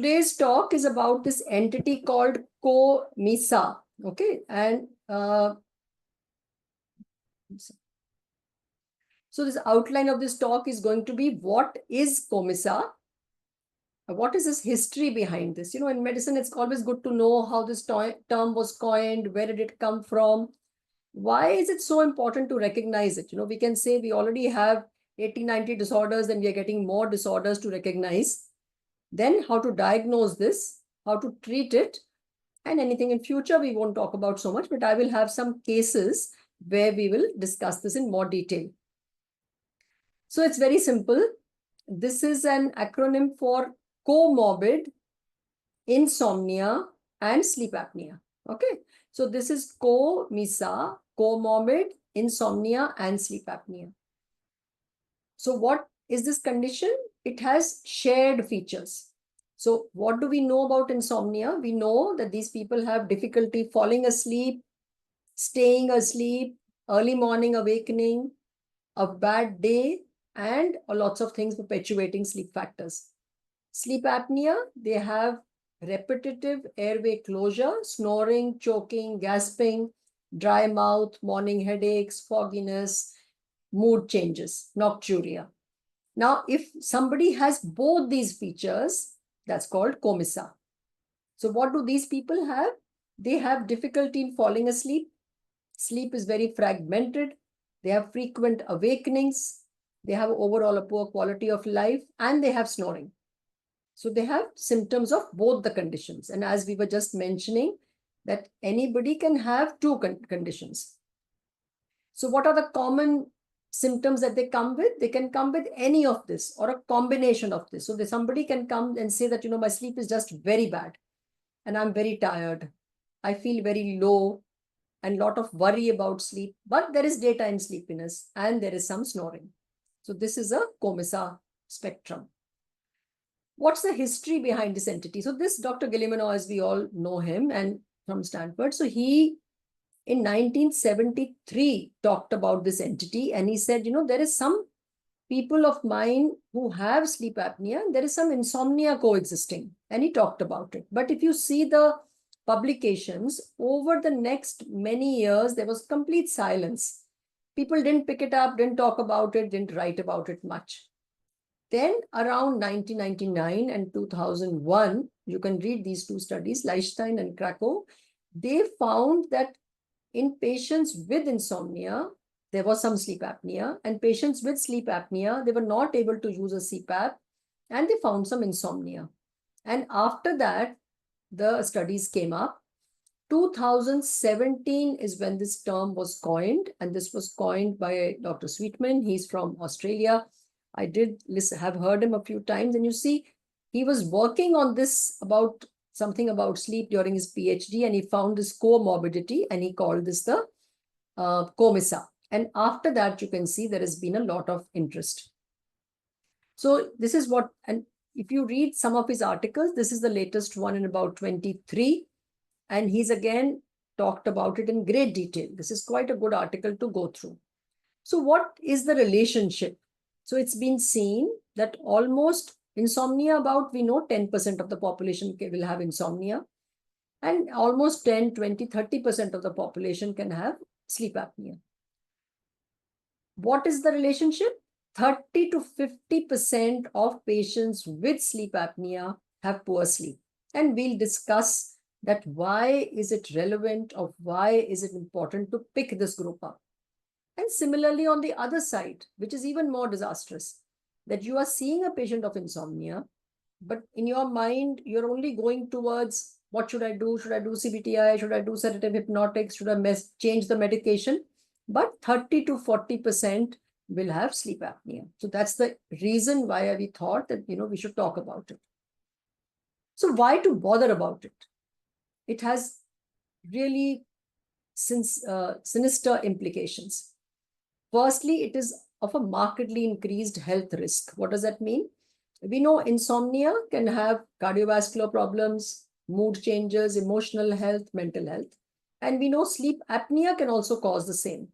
today's talk is about this entity called COMISA. Okay, and so this outline of this talk is going to be what is COMISA? What is this history behind this? In medicine, it's always good to know how this term was coined, where did it come from? Why is it so important to recognize it? We can say we already have 80, 90 disorders and we are getting more disorders to recognize. Then how to diagnose this, how to treat it, and anything in future we won't talk about so much, but I will have some cases where we will discuss this in more detail. So it's very simple. This is an acronym for comorbid, insomnia, and sleep apnea. Okay, so this is COMISA, comorbid, insomnia, and sleep apnea. So what is this condition? It has shared features. So what do we know about insomnia? We know that these people have difficulty falling asleep, staying asleep, early morning awakening, a bad day, and lots of things perpetuating sleep factors. Sleep apnea, they have repetitive airway closure, snoring, choking, gasping, dry mouth, morning headaches, fogginess, mood changes, nocturia. Now, if somebody has both these features, that's called COMISA. So what do these people have? They have difficulty in falling asleep. Sleep is very fragmented. They have frequent awakenings. They have overall a poor quality of life, and they have snoring. So they have symptoms of both the conditions. And as we were just mentioning, that anybody can have two conditions. So what are the common symptoms that they come with? They can come with any of this or a combination of this. So somebody can come and say that, my sleep is just very bad and I'm very tired. I feel very low and a lot of worry about sleep, but there is daytime sleepiness and there is some snoring. So this is a COMISA spectrum. What's the history behind this entity? So this Dr. Guilleminault, as we all know him, and from Stanford. So he, in 1973, talked about this entity, and he said, there is some people of mine who have sleep apnea, and there is some insomnia coexisting, and he talked about it. But if you see the publications, over the next many years, there was complete silence. People didn't pick it up, didn't talk about it, didn't write about it much. Then around 1999 and 2001, you can read these two studies, Leichstein and Krakow, they found that in patients with insomnia, there was some sleep apnea, and patients with sleep apnea, they were not able to use a CPAP, and they found some insomnia. And after that, the studies came up. 2017 is when this term was coined, and this was coined by Dr. Sweetman. He's from Australia. I have heard him a few times, and you see, he was working on this about something about sleep during his PhD, and he found this comorbidity, and he called this the COMISA. And after that, you can see there has been a lot of interest. So this is what, and if you read some of his articles, this is the latest one in about 23, and he's again talked about it in great detail. This is quite a good article to go through. So what is the relationship? So it's been seen that almost insomnia, we know 10% of the population will have insomnia, and almost 10, 20, 30% of the population can have sleep apnea. What is the relationship? 30 to 50% of patients with sleep apnea have poor sleep. And we'll discuss that why is it relevant, or why is it important to pick this group up. And similarly, on the other side, which is even more disastrous, that you are seeing a patient of insomnia, but in your mind, you're only going towards, what should I do? Should I do CBTI? Should I do sedative hypnotics? Should I change the medication? But 30 to 40% will have sleep apnea. So that's the reason why we thought that, we should talk about it. So why to bother about it? It has really sinister implications. Firstly, it is of a markedly increased health risk. What does that mean? We know insomnia can have cardiovascular problems, mood changes, emotional health, mental health. And we know sleep apnea can also cause the same.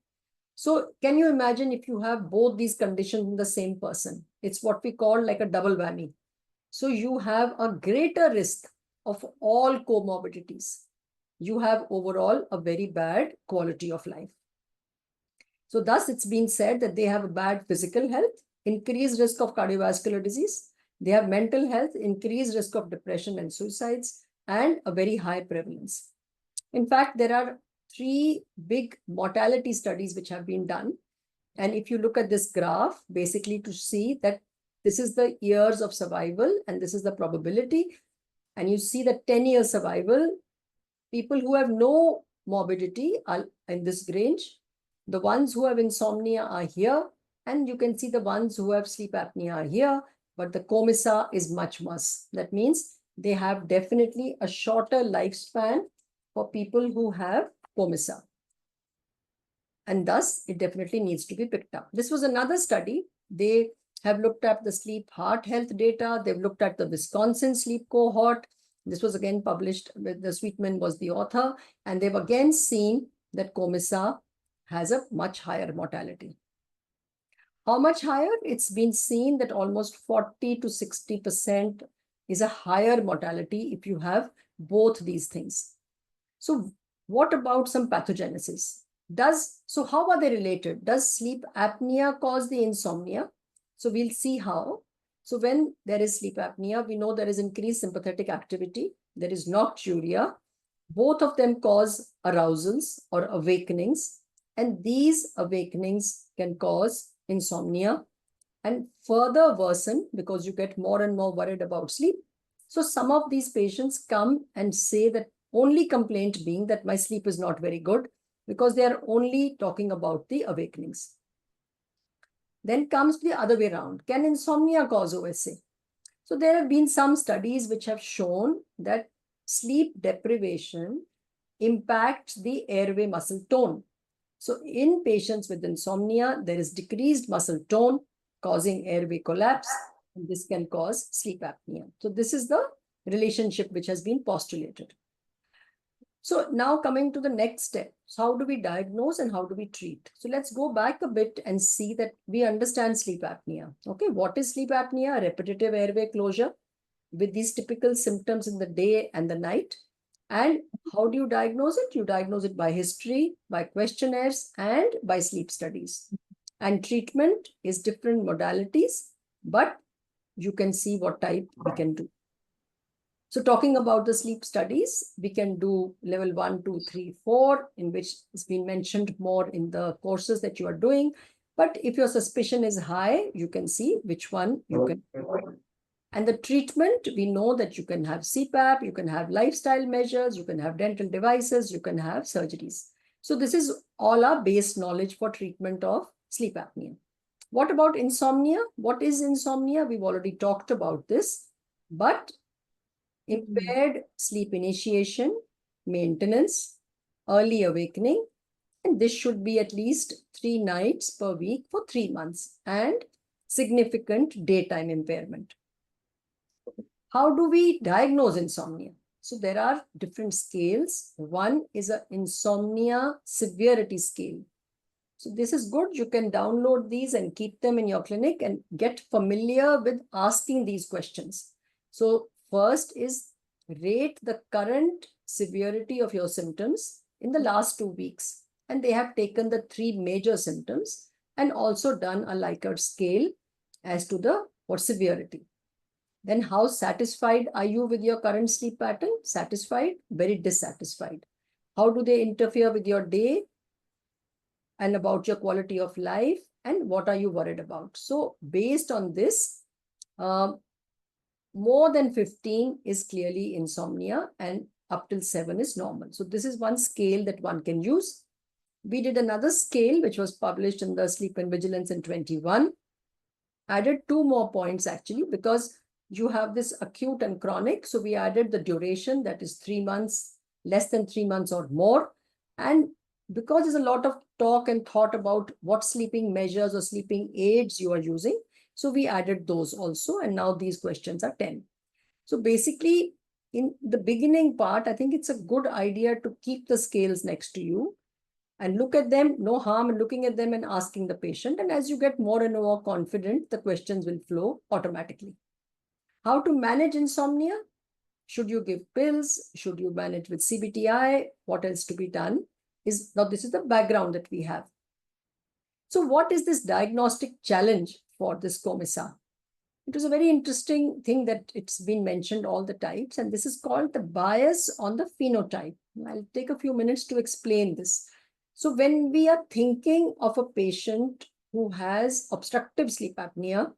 So can you imagine if you have both these conditions in the same person? It's what we call like a double whammy. So you have a greater risk of all comorbidities. You have overall a very bad quality of life. So thus it's been said that they have a bad physical health, increased risk of cardiovascular disease. They have mental health, increased risk of depression and suicides, and a very high prevalence. In fact, there are 3 big mortality studies which have been done. And if you look at this graph, basically to see that this is the years of survival and this is the probability. And you see the 10-year survival, people who have no morbidity are in this range. The ones who have insomnia are here. And you can see the ones who have sleep apnea are here. But the COMISA is much worse. That means they have definitely a shorter lifespan for people who have COMISA. And thus, it definitely needs to be picked up. This was another study. They have looked at the sleep heart health data. They've looked at the Wisconsin sleep cohort. This was again published, the Sweetman was the author. And they've again seen that COMISA has a much higher mortality. How much higher? It's been seen that almost 40 to 60% is a higher mortality if you have both these things. So what about some pathogenesis? So how are they related? Does sleep apnea cause the insomnia? So we'll see how. So when there is sleep apnea, we know there is increased sympathetic activity. There is nocturia. Both of them cause arousals or awakenings. And these awakenings can cause insomnia and further worsen because you get more and more worried about sleep. So some of these patients come and say that only complaint being that my sleep is not very good because they are only talking about the awakenings. Then comes the other way around. Can insomnia cause OSA? So there have been some studies which have shown that sleep deprivation impacts the airway muscle tone. So in patients with insomnia, there is decreased muscle tone causing airway collapse, and this can cause sleep apnea. So this is the relationship which has been postulated. So now coming to the next step, so how do we diagnose and how do we treat? So let's go back a bit and see that we understand sleep apnea. Okay, what is sleep apnea? Repetitive airway closure with these typical symptoms in the day and the night. And how do you diagnose it? You diagnose it by history, by questionnaires, and by sleep studies. And treatment is different modalities, but you can see what type we can do. So talking about the sleep studies, we can do level 1, 2, 3, 4, in which has been mentioned more in the courses that you are doing. But if your suspicion is high, you can see which one you can do. And the treatment, we know that you can have CPAP, you can have lifestyle measures, you can have dental devices, you can have surgeries. So this is all our base knowledge for treatment of sleep apnea. What about insomnia? What is insomnia? We've already talked about this, but impaired sleep initiation, maintenance, early awakening, and this should be at least 3 nights per week for 3 months, and significant daytime impairment. How do we diagnose insomnia? So there are different scales. One is an insomnia severity scale. So this is good. You can download these and keep them in your clinic and get familiar with asking these questions. So first is rate the current severity of your symptoms in the last 2 weeks. And they have taken the 3 major symptoms and also done a Likert scale as to the severity. Then how satisfied are you with your current sleep pattern? Satisfied, very dissatisfied. How do they interfere with your day and about your quality of life? And what are you worried about? So based on this, more than 15 is clearly insomnia and up till 7 is normal. So this is one scale that one can use. We did another scale which was published in the Sleep and Vigilance in 21. Added 2 more points actually because you have this acute and chronic. So we added the duration, that is 3 months, less than 3 months or more. And because there's a lot of talk and thought about what sleeping measures or sleeping aids you are using, so we added those also. And now these questions are 10. So basically, in the beginning part, I think it's a good idea to keep the scales next to you and look at them. No harm in looking at them and asking the patient. And as you get more and more confident, the questions will flow automatically. How to manage insomnia? Should you give pills? Should you manage with CBTI? What else to be done? Now this is the background that we have. So what is this diagnostic challenge for this COMISA? It was a very interesting thing that it's been mentioned all the types, and this is called the bias on the phenotype. I'll take a few minutes to explain this. So when we are thinking of a patient who has obstructive sleep apnea,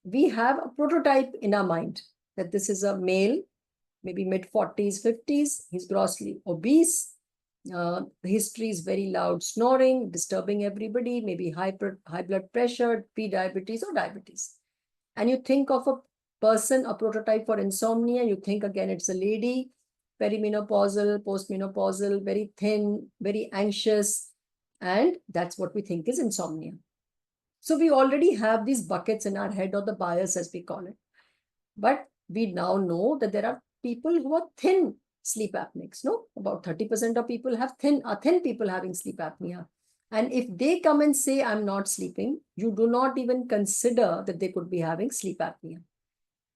we have a prototype in our mind that this is a male, maybe mid-40s, 50s, he's grossly obese, the history is very loud snoring, disturbing everybody, maybe high blood pressure, pre-diabetes or diabetes. And you think of a person, a prototype for insomnia, you think again it's a lady, perimenopausal, postmenopausal, very thin, very anxious, and that's what we think is insomnia. So we already have these buckets in our head, or the bias as we call it. But we now know that there are people who are thin sleep apneics, no? About 30% of people are thin people having sleep apnea. And if they come and say, I'm not sleeping, you do not even consider that they could be having sleep apnea.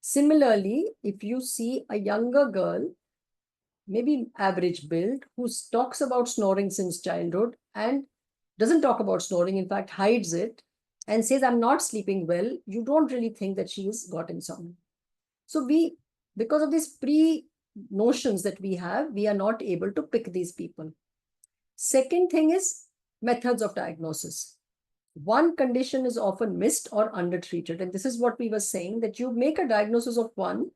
Similarly, if you see a younger girl, maybe average build, who talks about snoring since childhood and doesn't talk about snoring, in fact, hides it and says, I'm not sleeping well, you don't really think that she's got insomnia. So because of these pre-notions that we have, we are not able to pick these people. Second thing is methods of diagnosis. One condition is often missed or undertreated. And this is what we were saying, that you make a diagnosis of one,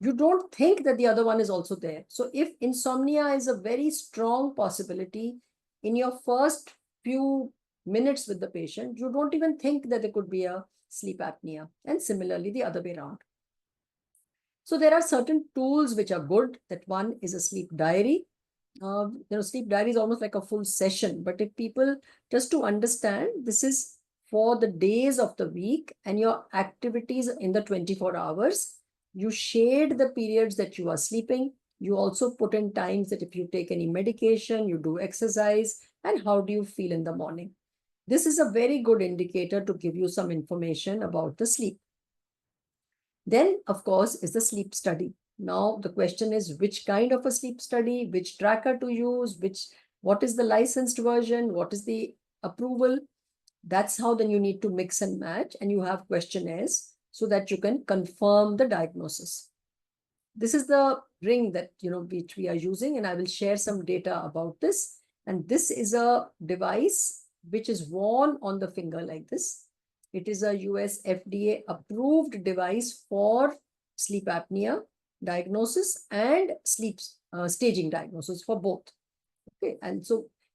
you don't think that the other one is also there. So if insomnia is a very strong possibility in your first few minutes with the patient, you don't even think that there could be a sleep apnea. And similarly, the other way around. So there are certain tools which are good. That one is a sleep diary. Sleep diary is almost like a full session. But if people, just to understand, this is for the days of the week and your activities in the 24 hours. You shade the periods that you are sleeping. You also put in times that if you take any medication, you do exercise, and how do you feel in the morning. This is a very good indicator to give you some information about the sleep. Then, of course, is the sleep study. Now, the question is which kind of a sleep study, which tracker to use, what is the licensed version, what is the approval. That's how then you need to mix and match, and you have questionnaires so that you can confirm the diagnosis. This is the ring that, which we are using, and I will share some data about this. And this is a device which is worn on the finger like this. It is a US FDA approved device for sleep apnea diagnosis and sleep staging diagnosis for both. Okay, and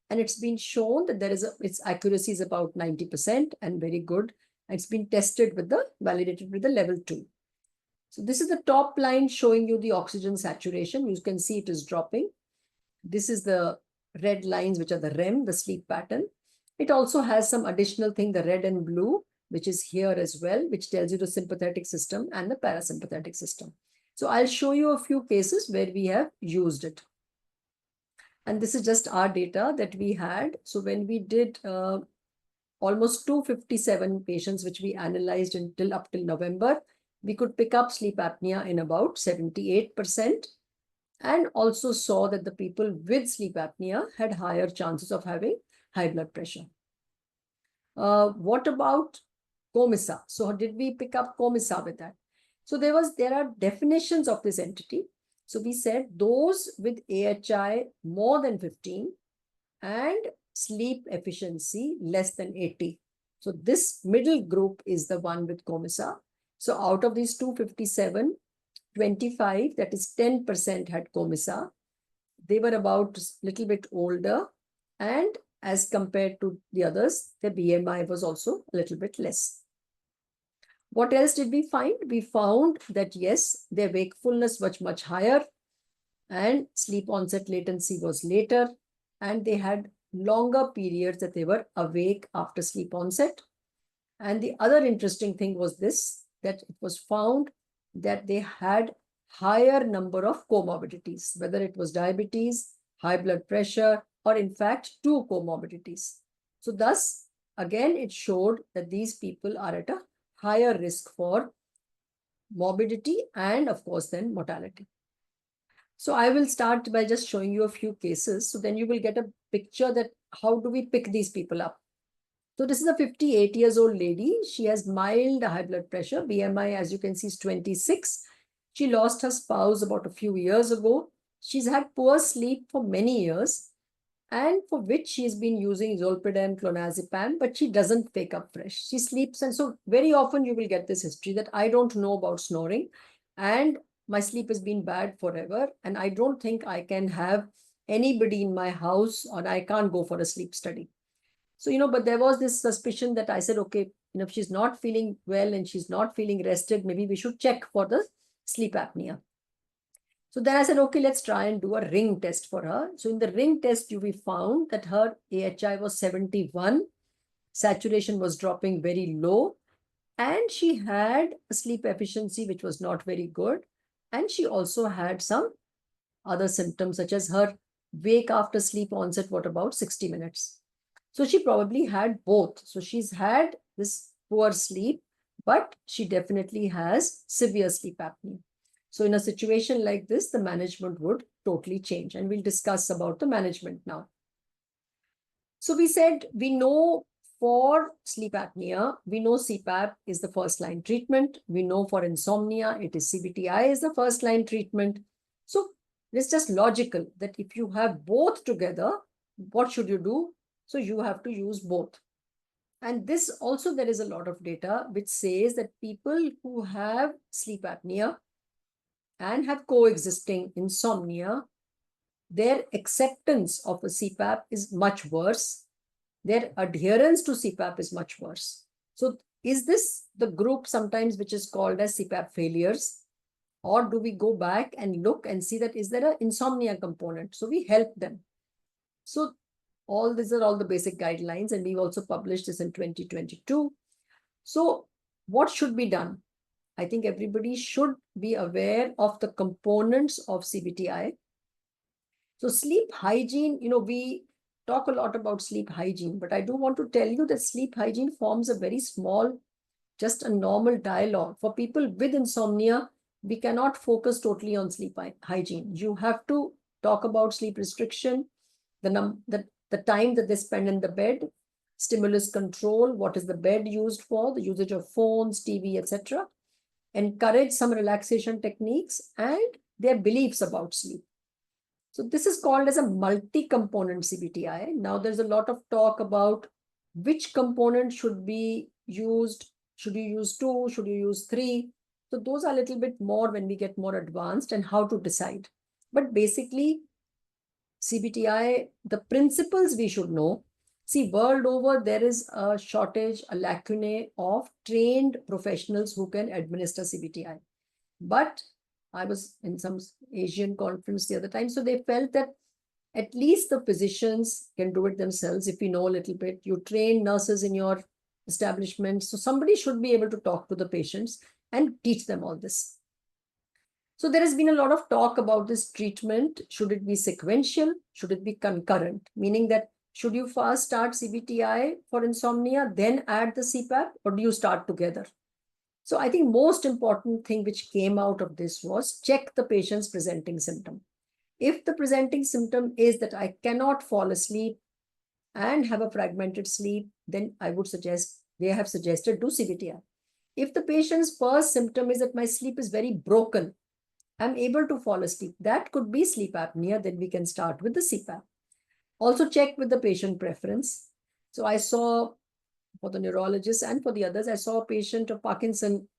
it's been shown that its accuracy is about 90% and very good. It's been tested validated with the level 2. So this is the top line showing you the oxygen saturation. You can see it is dropping. This is the red lines, which are the REM, the sleep pattern. It also has some additional thing, the red and blue, which is here as well, which tells you the sympathetic system and the parasympathetic system. So I'll show you a few cases where we have used it. And this is just our data that we had. So when we did almost 257 patients, which we analyzed up till November, we could pick up sleep apnea in about 78%, and also saw that the people with sleep apnea had higher chances of having high blood pressure. What about COMISA? So did we pick up COMISA with that? So there are definitions of this entity. So we said those with AHI more than 15 and sleep efficiency less than 80. So this middle group is the one with COMISA. So out of these 257, 25, that is 10% had COMISA. They were about a little bit older, and as compared to the others, the BMI was also a little bit less. What else did we find? We found that yes, their wakefulness was much higher and sleep onset latency was later, and they had longer periods that they were awake after sleep onset. And the other interesting thing was this, that it was found that they had higher number of comorbidities, whether it was diabetes, high blood pressure, or in fact, 2 comorbidities. So thus, again, it showed that these people are at a higher risk for morbidity, and of course then mortality. So I will start by just showing you a few cases. So then you will get a picture that how do we pick these people up. So this is a 58 years old lady. She has mild high blood pressure. BMI, as you can see, is 26. She lost her spouse about a few years ago. She's had poor sleep for many years, and for which she's been using zolpidem, clonazepam, but she doesn't wake up fresh. She sleeps, and so very often you will get this history that I don't know about snoring, and my sleep has been bad forever, and I don't think I can have anybody in my house, or I can't go for a sleep study. So, but there was this suspicion that I said, okay, if she's not feeling well and she's not feeling rested, maybe we should check for the sleep apnea. So then I said, okay, let's try and do a ring test for her. So in the ring test, we found that her AHI was 71, saturation was dropping very low, and she had a sleep efficiency which was not very good. And she also had some other symptoms such as her wake after sleep onset, what about 60 minutes. So she probably had both. So she's had this poor sleep, but she definitely has severe sleep apnea. So in a situation like this, the management would totally change. And we'll discuss about the management now. So we said we know for sleep apnea, we know CPAP is the first line treatment. We know for insomnia, it is CBTI is the first line treatment. So it's just logical that if you have both together, what should you do? So you have to use both. And this also, there is a lot of data which says that people who have sleep apnea and have coexisting insomnia, their acceptance of a CPAP is much worse. Their adherence to CPAP is much worse. So is this the group sometimes which is called as CPAP failures? Or do we go back and look and see that is there an insomnia component? So we help them. So all these are all the basic guidelines, and we've also published this in 2022. So what should be done? I think everybody should be aware of the components of CBTI. So sleep hygiene, we talk a lot about sleep hygiene, but I do want to tell you that sleep hygiene forms a very small, just a normal dialogue. For people with insomnia, we cannot focus totally on sleep hygiene. You have to talk about sleep restriction, the time that they spend in the bed, stimulus control, what is the bed used for, the usage of phones, TV, etc. Encourage some relaxation techniques and their beliefs about sleep. So this is called as a multi-component CBTI. Now there's a lot of talk about which component should be used. Should you use 2? Should you use 3? So those are a little bit more when we get more advanced and how to decide. But basically, CBTI, the principles we should know. See, world over, there is a shortage, a lacunae of trained professionals who can administer CBTI. But I was in some Asian conference the other time, so they felt that at least the physicians can do it themselves if we know a little bit. You train nurses in your establishment, so somebody should be able to talk to the patients and teach them all this. So there has been a lot of talk about this treatment. Should it be sequential? Should it be concurrent? Meaning that should you first start CBTI for insomnia, then add the CPAP, or do you start together? So I think most important thing which came out of this was check the patient's presenting symptom. If the presenting symptom is that I cannot fall asleep and have a fragmented sleep, then I would suggest, they have suggested do CBTI. If the patient's first symptom is that my sleep is very broken, I'm able to fall asleep, that could be sleep apnea, then we can start with the CPAP. Also check with the patient preference. So I saw, for the neurologist and for the others, I saw a patient of Parkinson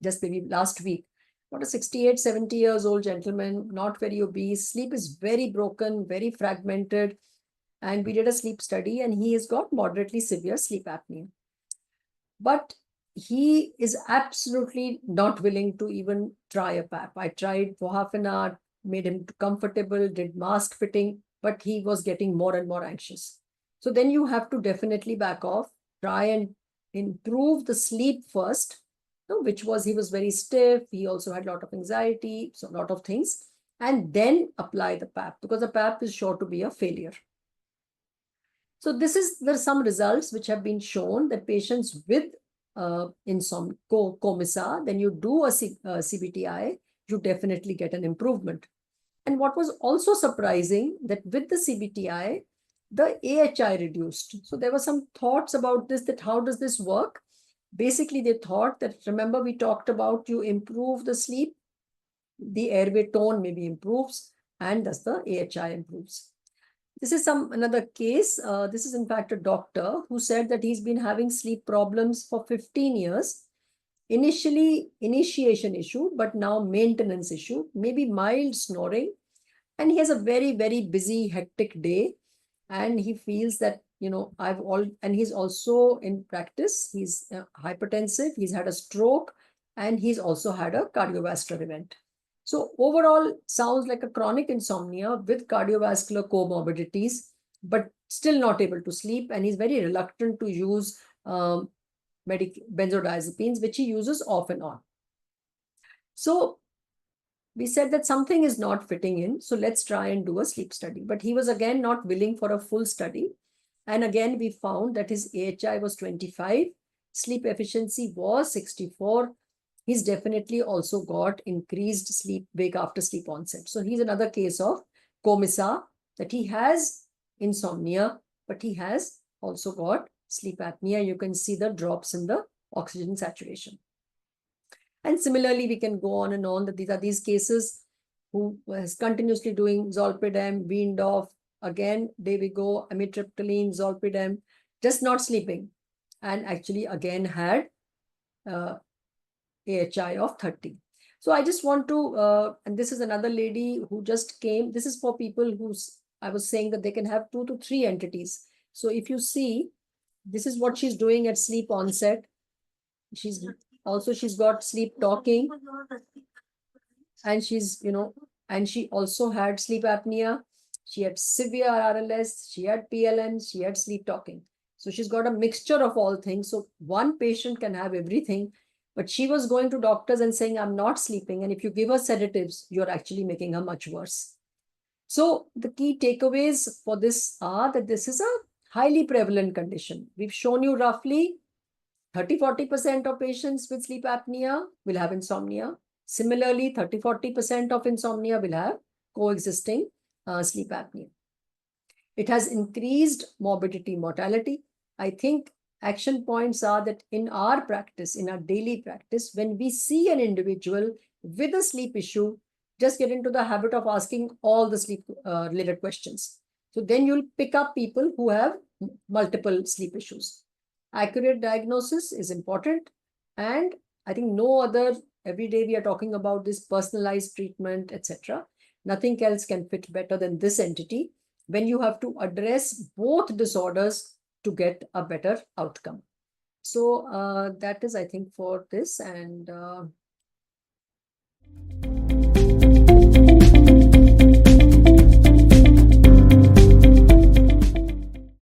just maybe last week. About a 68, 70 years old gentleman, not very obese, sleep is very broken, very fragmented. And we did a sleep study and he has got moderately severe sleep apnea. But he is absolutely not willing to even try a PAP. I tried for half an hour, made him comfortable, did mask fitting, but he was getting more and more anxious. So then you have to definitely back off, try and improve the sleep first, which was he was very stiff. He also had a lot of anxiety, so a lot of things, and then apply the PAP because the PAP is sure to be a failure. So there's some results which have been shown that patients with COMISA, then you do a CBTI, you definitely get an improvement. And what was also surprising that with the CBTI, the AHI reduced. So there were some thoughts about this, that how does this work? Basically, they thought that, remember we talked about you improve the sleep, the airway tone maybe improves, and thus the AHI improves. This is another case. This is in fact a doctor who said that he's been having sleep problems for 15 years. Initially, initiation issue, but now maintenance issue, maybe mild snoring. And he has a very, very busy, hectic day. And he feels that, and he's also in practice, he's hypertensive, he's had a stroke, and he's also had a cardiovascular event. So overall, sounds like a chronic insomnia with cardiovascular comorbidities, but still not able to sleep. And he's very reluctant to use benzodiazepines, which he uses off and on. So we said that something is not fitting in, so let's try and do a sleep study. But he was again not willing for a full study. And again, we found that his AHI was 25, sleep efficiency was 64. He's definitely also got increased sleep wake after sleep onset. So he's another case of COMISA, that he has insomnia, but he has also got sleep apnea. You can see the drops in the oxygen saturation. And similarly, we can go on and on that these are these cases who was continuously doing zolpidem, weaned off. Again, there we go, amitriptyline, zolpidem, just not sleeping. And actually again had AHI of 30. So I just want to, and this is another lady who just came. This is for people I was saying that they can have 2 to 3 entities. So if you see, this is what she's doing at sleep onset. She's got sleep talking, and and she also had sleep apnea. She had severe RLS, she had PLM, she had sleep talking. So she's got a mixture of all things. So one patient can have everything, but she was going to doctors and saying, I'm not sleeping. And if you give her sedatives, you're actually making her much worse. So the key takeaways for this are that this is a highly prevalent condition. We've shown you roughly 30-40% of patients with sleep apnea will have insomnia. Similarly, 30-40% of insomnia will have coexisting sleep apnea. It has increased morbidity, mortality. I think action points are that in our practice, in our daily practice, when we see an individual with a sleep issue, just get into the habit of asking all the sleep related questions. So then you'll pick up people who have multiple sleep issues. Accurate diagnosis is important. And I think no other, every day we are talking about this personalized treatment, etc. Nothing else can fit better than this entity when you have to address both disorders to get a better outcome. So that is, I think, for this. And